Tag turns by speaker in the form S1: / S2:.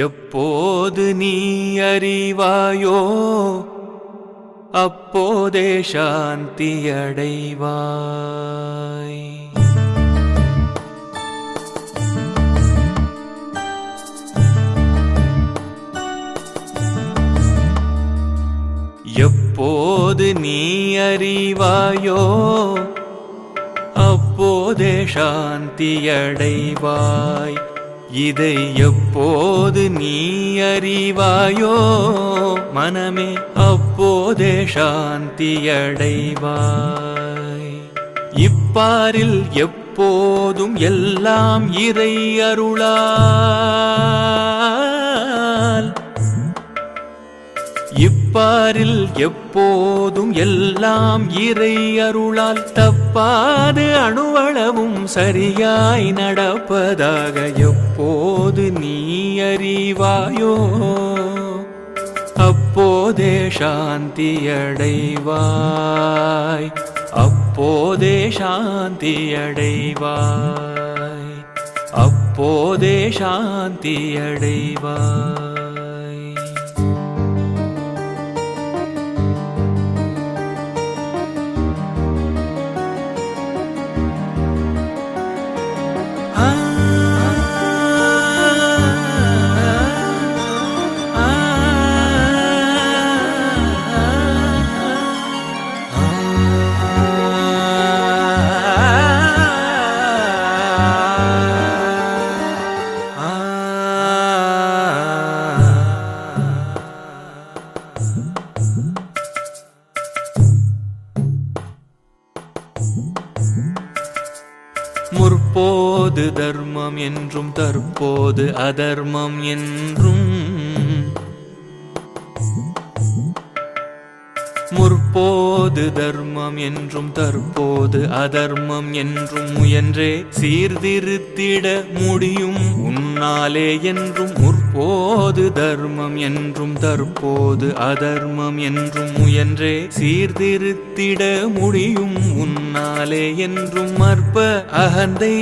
S1: எப்போது நீ அறிவாயோ அப்போதே சாந்தி அடைவாய். எப்போது நீ அறிவாயோ அப்போதே சாந்தி அடைவாய். இதை எப்போது நீ அறிவாயோ மனமே அப்போதே சாந்தி அடைவாய். இப்பாரில் எப்போதும் எல்லாம் இறை அருளால், இப்பாரில் எப்போதும் எல்லாம் இறை அருளால் தப்பாது அணுவளவும் சரியாய் நடப்பதாக எப்போது நீ அறிவாயோ அப்போதே சாந்தி அடைவாய். அப்போதே சாந்தி அடைவாய். அப்போதே சாந்தி அடைவாய். முற்போது தர்மம் என்றும் தற்போது அதர்மம் என்றும், முற்போது தர்மம் என்றும் தற்போது அதர்மம் என்றும் முயன்றே சீர்திருத்திட முடியும் உன்னாலே என்றும். முற்போது தர்மம் என்றும் தற்போது அதர்மம் என்றும் முயன்றே சீர்திருத்திட முடியும் உன்னாலே என்றும். அற்ப அகந்தை